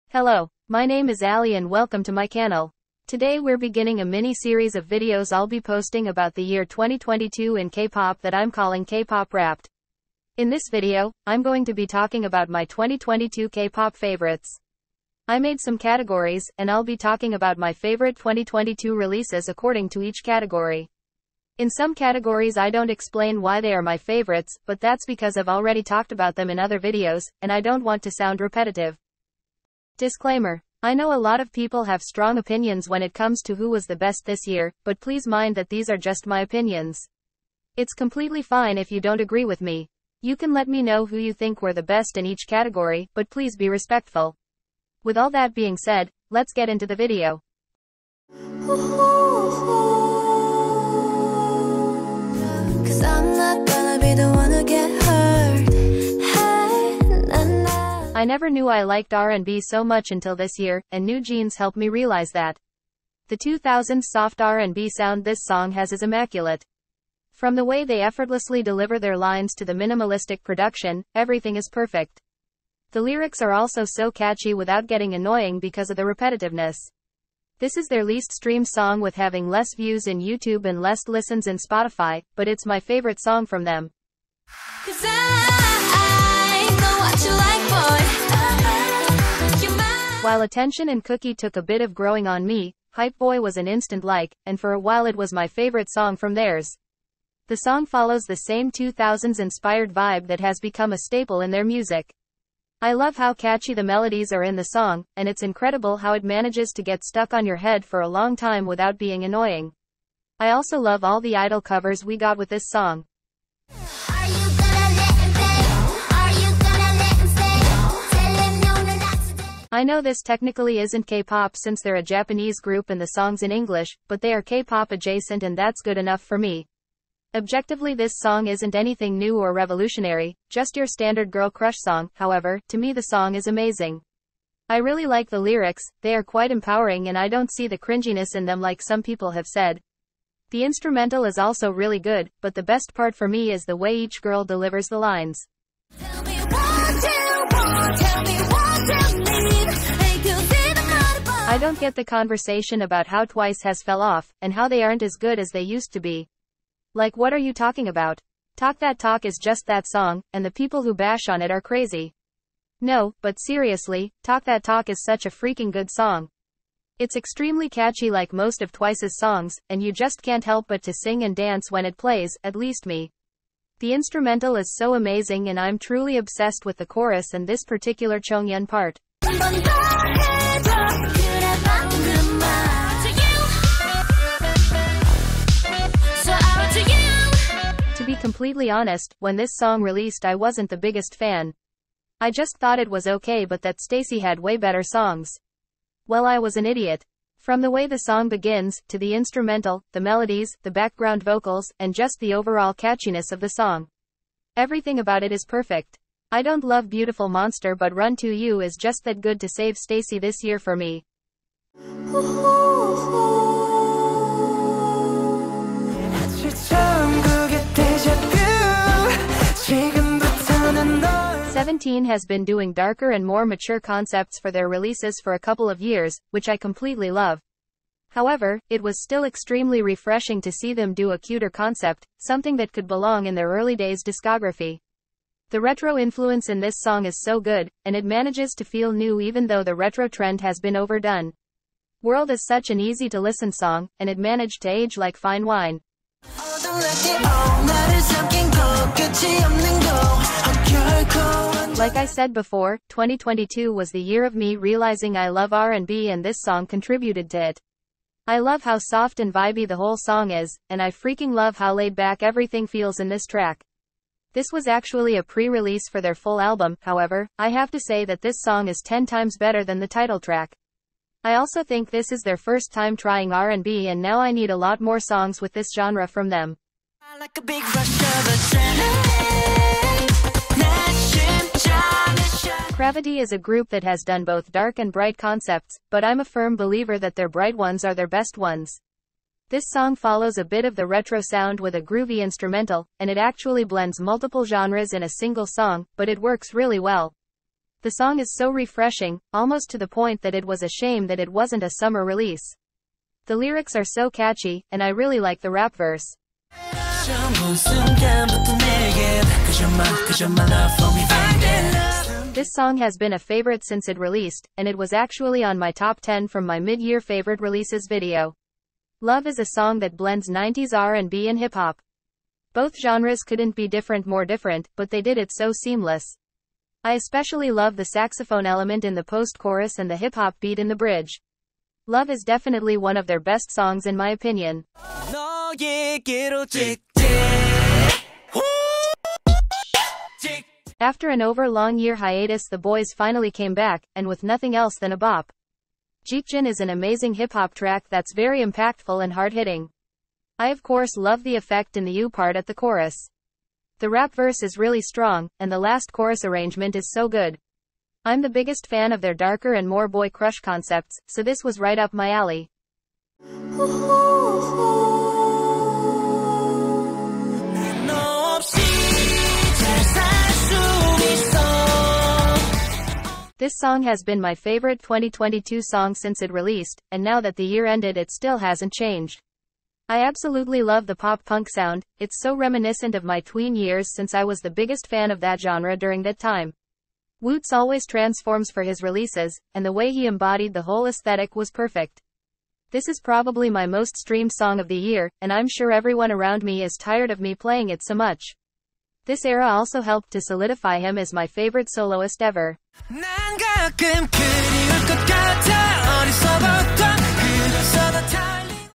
Hello, my name is Ali and welcome to my channel. Today we're beginning a mini-series of videos I'll be posting about the year 2022 in K-pop that I'm calling K-pop Wrapped. In this video, I'm going to be talking about my 2022 K-pop favorites. I made some categories, and I'll be talking about my favorite 2022 releases according to each category. In some categories I don't explain why they are my favorites, but that's because I've already talked about them in other videos, and I don't want to sound repetitive. Disclaimer. I know a lot of people have strong opinions when it comes to who was the best this year, but please mind that these are just my opinions. It's completely fine if you don't agree with me. You can let me know who you think were the best in each category, but please be respectful. With all that being said, let's get into the video. I never knew I liked R&B so much until this year, and New Jeans helped me realize that. The 2000s soft R&B sound this song has is immaculate. From the way they effortlessly deliver their lines to the minimalistic production, everything is perfect. The lyrics are also so catchy without getting annoying because of the repetitiveness. This is their least streamed song with having less views in YouTube and less listens in Spotify, but it's my favorite song from them. While Attention and Cookie took a bit of growing on me, Hype Boy was an instant like, and for a while it was my favorite song from theirs. The song follows the same 2000s inspired vibe that has become a staple in their music. I love how catchy the melodies are in the song, and it's incredible how it manages to get stuck on your head for a long time without being annoying. I also love all the Idol covers we got with this song. I know this technically isn't K-pop since they're a Japanese group and the song's in English, but they are K-pop adjacent and that's good enough for me. Objectively this song isn't anything new or revolutionary, just your standard girl crush song. However, to me the song is amazing. I really like the lyrics, they are quite empowering and I don't see the cringiness in them like some people have said. The instrumental is also really good, but the best part for me is the way each girl delivers the lines. I don't get the conversation about how Twice has fell off, and how they aren't as good as they used to be. Like what are you talking about? Talk That Talk is just that song, and the people who bash on it are crazy. No, but seriously, Talk That Talk is such a freaking good song. It's extremely catchy like most of Twice's songs, and you just can't help but to sing and dance when it plays, at least me. The instrumental is so amazing and I'm truly obsessed with the chorus and this particular Chonghyun part. To be completely honest, when this song released I wasn't the biggest fan. I just thought it was okay but that Stacey had way better songs. Well, I was an idiot. From the way the song begins, to the instrumental, the melodies, the background vocals, and just the overall catchiness of the song. Everything about it is perfect. I don't love Beautiful Monster but Run to You is just that good to save Stacey this year for me. 17 has been doing darker and more mature concepts for their releases for a couple of years, which I completely love. However, it was still extremely refreshing to see them do a cuter concept, something that could belong in their early days discography. The retro influence in this song is so good, and it manages to feel new even though the retro trend has been overdone. World is such an easy to listen song, and it managed to age like fine wine. Like I said before, 2022 was the year of me realizing I love R&B and this song contributed to it. I love how soft and vibey the whole song is, and I freaking love how laid back everything feels in this track. This was actually a pre-release for their full album, however, I have to say that this song is 10 times better than the title track. I also think this is their first time trying R&B and now I need a lot more songs with this genre from them. Gravity is a group that has done both dark and bright concepts, but I'm a firm believer that their bright ones are their best ones. This song follows a bit of the retro sound with a groovy instrumental, and it actually blends multiple genres in a single song, but it works really well. The song is so refreshing, almost to the point that it was a shame that it wasn't a summer release. The lyrics are so catchy, and I really like the rap verse. This song has been a favorite since it released, and it was actually on my top 10 from my mid-year favorite releases video. Love is a song that blends 90s R&B and hip-hop. Both genres couldn't be more different, but they did it so seamless. I especially love the saxophone element in the post-chorus and the hip-hop beat in the bridge. Love is definitely one of their best songs in my opinion. After an over-long year hiatus, the boys finally came back, and with nothing else than a bop. Jeekjin is an amazing hip-hop track that's very impactful and hard-hitting. I of course love the effect in the U part at the chorus. The rap verse is really strong, and the last chorus arrangement is so good. I'm the biggest fan of their darker and more boy crush concepts, so this was right up my alley. This song has been my favorite 2022 song since it released, and now that the year ended it still hasn't changed. I absolutely love the pop-punk sound. It's so reminiscent of my tween years since I was the biggest fan of that genre during that time. Woots always transforms for his releases, and the way he embodied the whole aesthetic was perfect. This is probably my most streamed song of the year, and I'm sure everyone around me is tired of me playing it so much. This era also helped to solidify him as my favorite soloist ever.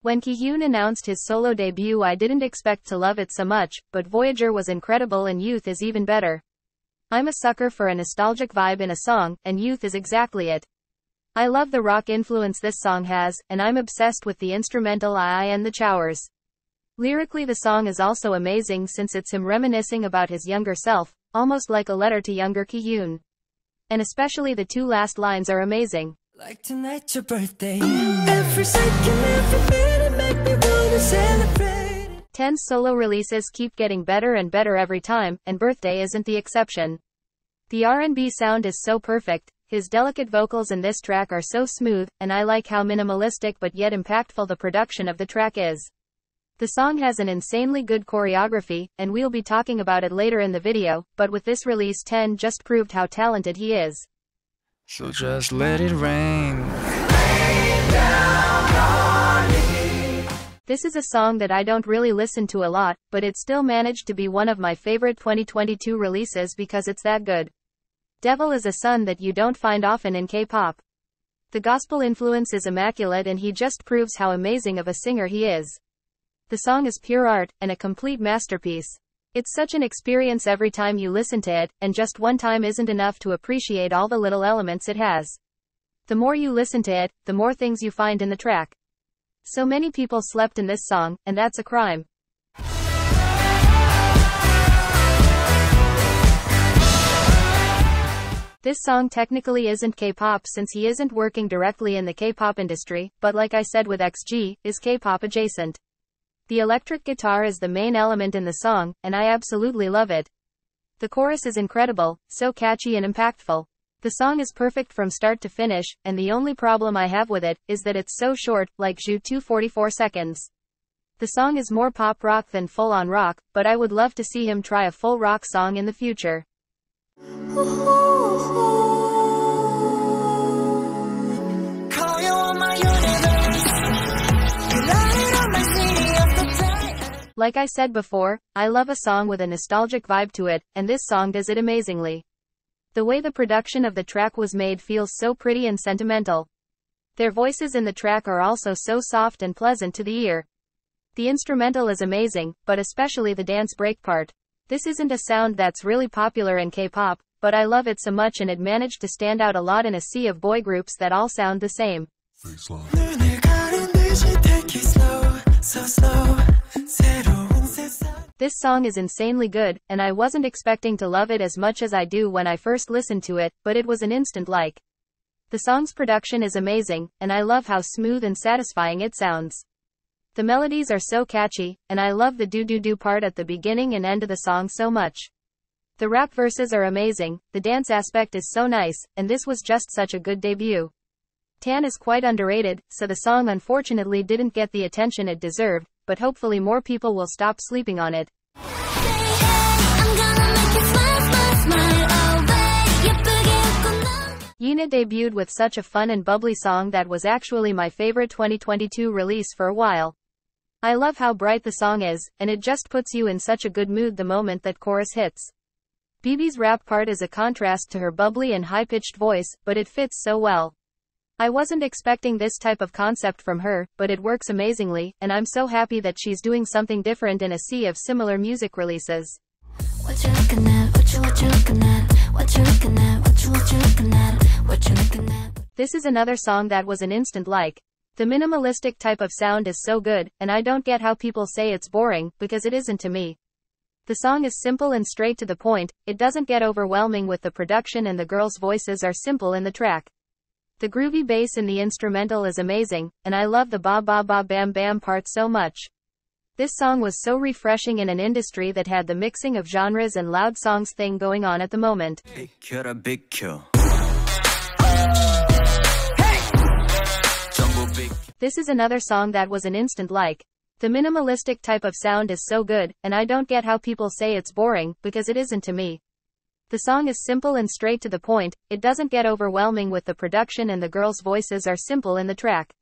When Ki-hyun announced his solo debut, I didn't expect to love it so much, but Voyager was incredible and Youth is even better. I'm a sucker for a nostalgic vibe in a song, and Youth is exactly it. I love the rock influence this song has, and I'm obsessed with the instrumental I and the Chowers. Lyrically, the song is also amazing since it's him reminiscing about his younger self, almost like a letter to younger Ki-hyun. And especially the two last lines are amazing. Like tonight's your birthday. Every second, every minute make me wanna celebrate. 10's solo releases keep getting better and better every time, and Birthday isn't the exception. The R&B sound is so perfect, his delicate vocals in this track are so smooth, and I like how minimalistic but yet impactful the production of the track is. The song has an insanely good choreography, and we'll be talking about it later in the video, but with this release 10 just proved how talented he is. So just let it rain. This is a song that I don't really listen to a lot, but it still managed to be one of my favorite 2022 releases because it's that good. Devil is a son that you don't find often in K-pop. The gospel influence is immaculate and he just proves how amazing of a singer he is. The song is pure art, and a complete masterpiece. It's such an experience every time you listen to it, and just one time isn't enough to appreciate all the little elements it has. The more you listen to it, the more things you find in the track. So many people slept in this song, and that's a crime. This song technically isn't K-pop since he isn't working directly in the K-pop industry, but like I said with XG, is K-pop adjacent. The electric guitar is the main element in the song, and I absolutely love it. The chorus is incredible, so catchy and impactful. The song is perfect from start to finish, and the only problem I have with it is that it's so short, like Ju 2:44 seconds. The song is more pop rock than full-on rock, but I would love to see him try a full rock song in the future. Like I said before, I love a song with a nostalgic vibe to it, and this song does it amazingly. The way the production of the track was made feels so pretty and sentimental. Their voices in the track are also so soft and pleasant to the ear. The instrumental is amazing, but especially the dance break part. This isn't a sound that's really popular in K-pop, but I love it so much and it managed to stand out a lot in a sea of boy groups that all sound the same. This song is insanely good, and I wasn't expecting to love it as much as I do when I first listened to it, but it was an instant like. The song's production is amazing, and I love how smooth and satisfying it sounds. The melodies are so catchy, and I love the do-do-do part at the beginning and end of the song so much. The rap verses are amazing, the dance aspect is so nice, and this was just such a good debut. Tan is quite underrated, so the song unfortunately didn't get the attention it deserved, but hopefully more people will stop sleeping on it. Yuna debuted with such a fun and bubbly song that was actually my favorite 2022 release for a while. I love how bright the song is, and it just puts you in such a good mood the moment that chorus hits. BB's rap part is a contrast to her bubbly and high-pitched voice, but it fits so well. I wasn't expecting this type of concept from her, but it works amazingly, and I'm so happy that she's doing something different in a sea of similar music releases. What you looking at? What you looking at? What you looking at? What you looking at? What you looking at? This is another song that was an instant like. The minimalistic type of sound is so good, and I don't get how people say it's boring, because it isn't to me. The song is simple and straight to the point, it doesn't get overwhelming with the production, and the girls' voices are simple in the track. The groovy bass in the instrumental is amazing, and I love the ba ba ba bam bam part so much. This song was so refreshing in an industry that had the mixing of genres and loud songs thing going on at the moment. This is another song that was an instant like. The minimalistic type of sound is so good, and I don't get how people say it's boring, because it isn't to me. The song is simple and straight to the point, it doesn't get overwhelming with the production, and the girls' voices are simple in the track.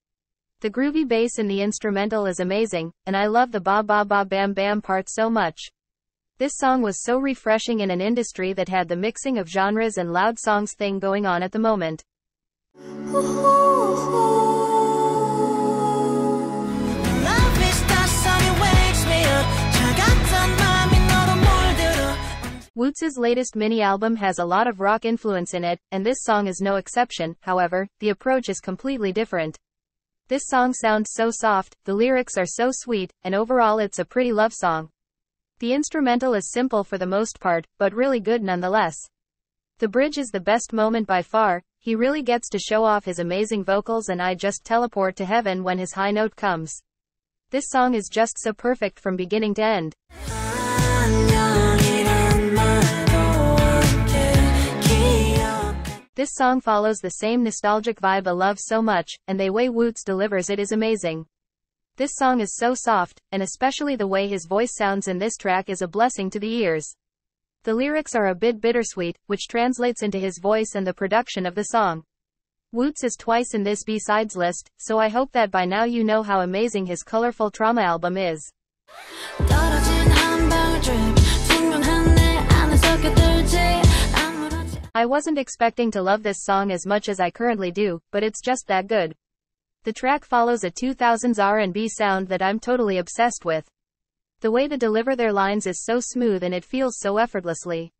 The groovy bass in the instrumental is amazing, and I love the ba ba ba bam bam part so much. This song was so refreshing in an industry that had the mixing of genres and loud songs thing going on at the moment. Woots's latest mini-album has a lot of rock influence in it, and this song is no exception. However, the approach is completely different. This song sounds so soft, the lyrics are so sweet, and overall it's a pretty love song. The instrumental is simple for the most part, but really good nonetheless. The bridge is the best moment by far, he really gets to show off his amazing vocals, and I just teleport to heaven when his high note comes. This song is just so perfect from beginning to end. This song follows the same nostalgic vibe I love so much, and the way Woots delivers it is amazing. This song is so soft, and especially the way his voice sounds in this track is a blessing to the ears. The lyrics are a bit bittersweet, which translates into his voice and the production of the song. Woots is twice in this B-sides list, so I hope that by now you know how amazing his colorful Trauma album is. I wasn't expecting to love this song as much as I currently do, but it's just that good. The track follows a 2000s R&B sound that I'm totally obsessed with. The way they deliver their lines is so smooth and it feels so effortlessly.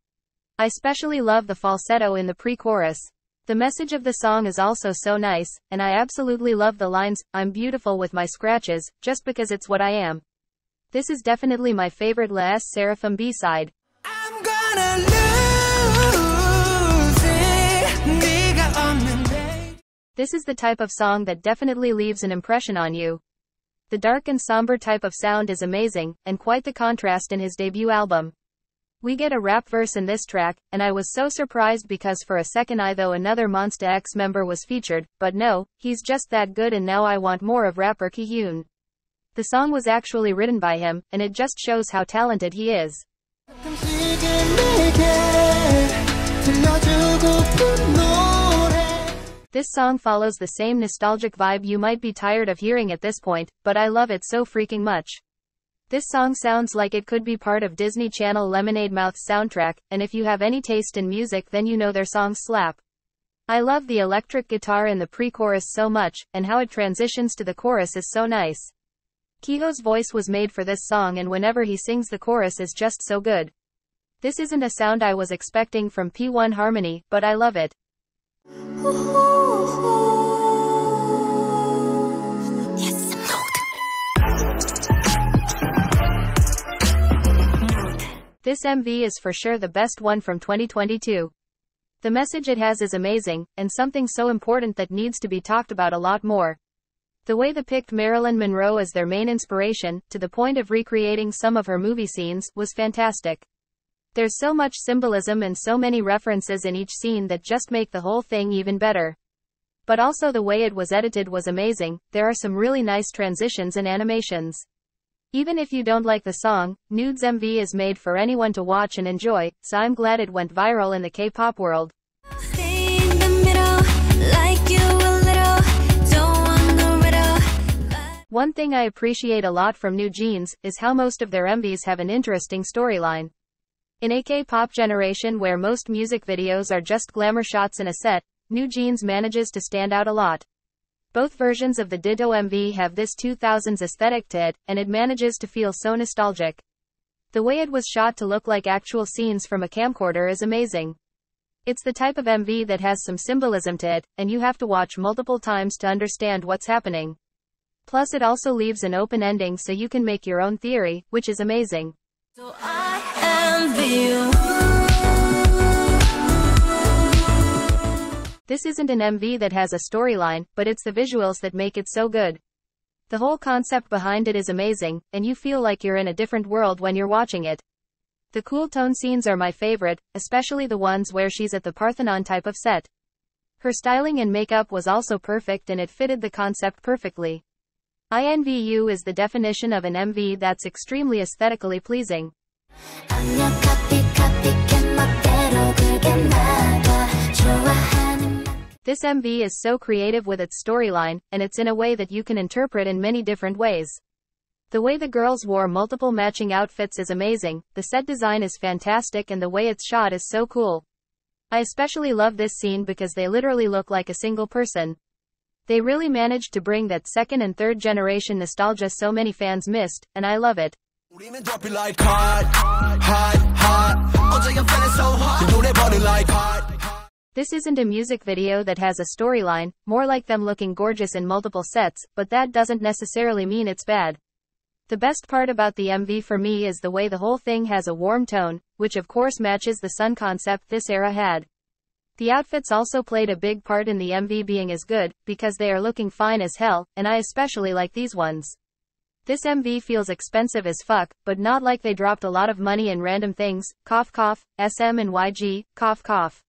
I especially love the falsetto in the pre-chorus. The message of the song is also so nice, and I absolutely love the lines, "I'm beautiful with my scratches, just because it's what I am." This is definitely my favorite Les Seraphim B-side. I'm gonna lose it, 네가 없는 day. This is the type of song that definitely leaves an impression on you. The dark and somber type of sound is amazing, and quite the contrast in his debut album. We get a rap verse in this track, and I was so surprised because for a second I thought another Monsta X member was featured, but no, he's just that good, and now I want more of rapper Ki-hyun. The song was actually written by him, and it just shows how talented he is. This song follows the same nostalgic vibe you might be tired of hearing at this point, but I love it so freaking much. This song sounds like it could be part of Disney Channel Lemonade Mouth's soundtrack, and if you have any taste in music then you know their songs slap. I love the electric guitar in the pre-chorus so much, and how it transitions to the chorus is so nice. Kiho's voice was made for this song, and whenever he sings the chorus is just so good. This isn't a sound I was expecting from P1 Harmony, but I love it. This MV is for sure the best one from 2022. The message it has is amazing, and something so important that needs to be talked about a lot more. The way they picked Marilyn Monroe as their main inspiration, to the point of recreating some of her movie scenes, was fantastic. There's so much symbolism and so many references in each scene that just make the whole thing even better. But also the way it was edited was amazing. There are some really nice transitions and animations. Even if you don't like the song, Nude's MV is made for anyone to watch and enjoy, so I'm glad it went viral in the K-pop world. Stay in the middle, like you a little, don't want no riddle. One thing I appreciate a lot from New Jeans is how most of their MVs have an interesting storyline. In a K-pop generation where most music videos are just glamour shots in a set, New Jeans manages to stand out a lot. Both versions of the Ditto MV have this 2000s aesthetic to it, and it manages to feel so nostalgic. The way it was shot to look like actual scenes from a camcorder is amazing. It's the type of MV that has some symbolism to it, and you have to watch multiple times to understand what's happening. Plus it also leaves an open ending so you can make your own theory, which is amazing. So I envy you. This isn't an MV that has a storyline, but it's the visuals that make it so good. The whole concept behind it is amazing, and you feel like you're in a different world when you're watching it. The cool tone scenes are my favorite, especially the ones where she's at the Parthenon type of set. Her styling and makeup was also perfect and it fitted the concept perfectly. I envy you is the definition of an MV that's extremely aesthetically pleasing. This MV is so creative with its storyline, and it's in a way that you can interpret in many different ways. The way the girls wore multiple matching outfits is amazing, the set design is fantastic and the way it's shot is so cool. I especially love this scene because they literally look like a single person. They really managed to bring that second and third generation nostalgia so many fans missed, and I love it. This isn't a music video that has a storyline, more like them looking gorgeous in multiple sets, but that doesn't necessarily mean it's bad. The best part about the MV for me is the way the whole thing has a warm tone, which of course matches the sun concept this era had. The outfits also played a big part in the MV being as good, because they are looking fine as hell, and I especially like these ones. This MV feels expensive as fuck, but not like they dropped a lot of money in random things, cough cough, SM and YG, cough cough.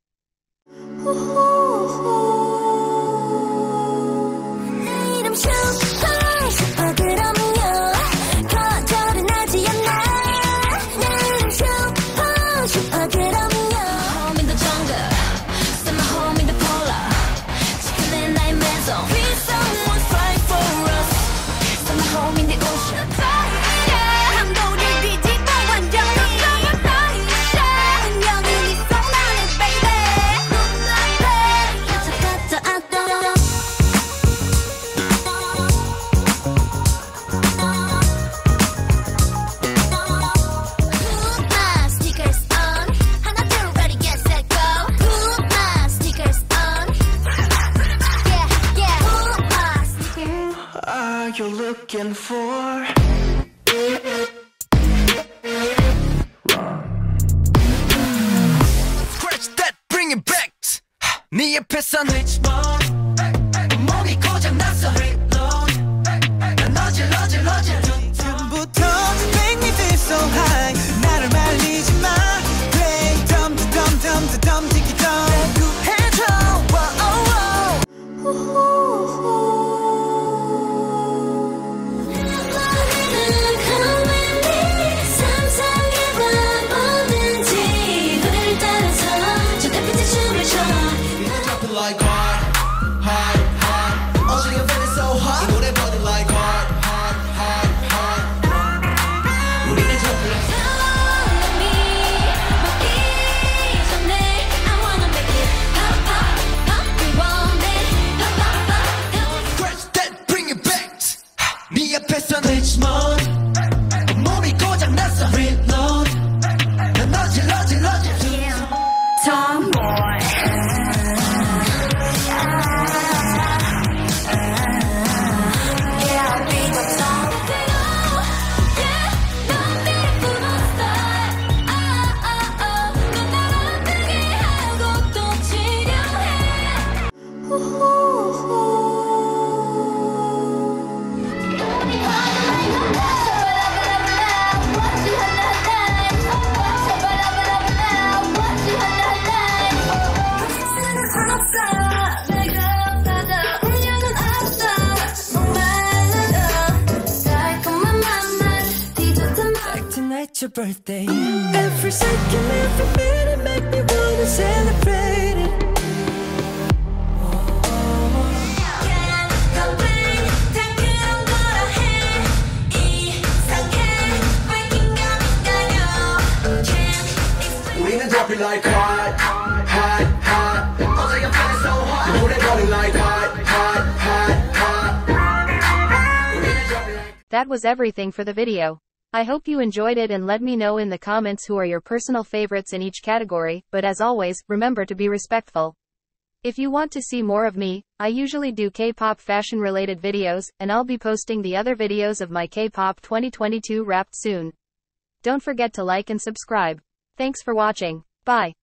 You're looking for Scratch that, bring it back. 네 옆에선 몸이 고장났어. 난 어질 지금부터 make me feel so high. 나를 말리지 마. Play dum dum dum dum ticky dum. 구해줘. it's your birthday. Every second, every minute make me wanna celebrate it. 우리는 dropping like hot, hot, hot. 어제 I'm feeling so hot. 노래 burning like hot, hot, hot, hot. 우리는 dropping like. That was everything for the video. I hope you enjoyed it and let me know in the comments who are your personal favorites in each category, but as always, remember to be respectful. If you want to see more of me, I usually do K-pop fashion related videos, and I'll be posting the other videos of my K-pop 2022 Wrapped soon. Don't forget to like and subscribe. Thanks for watching. Bye.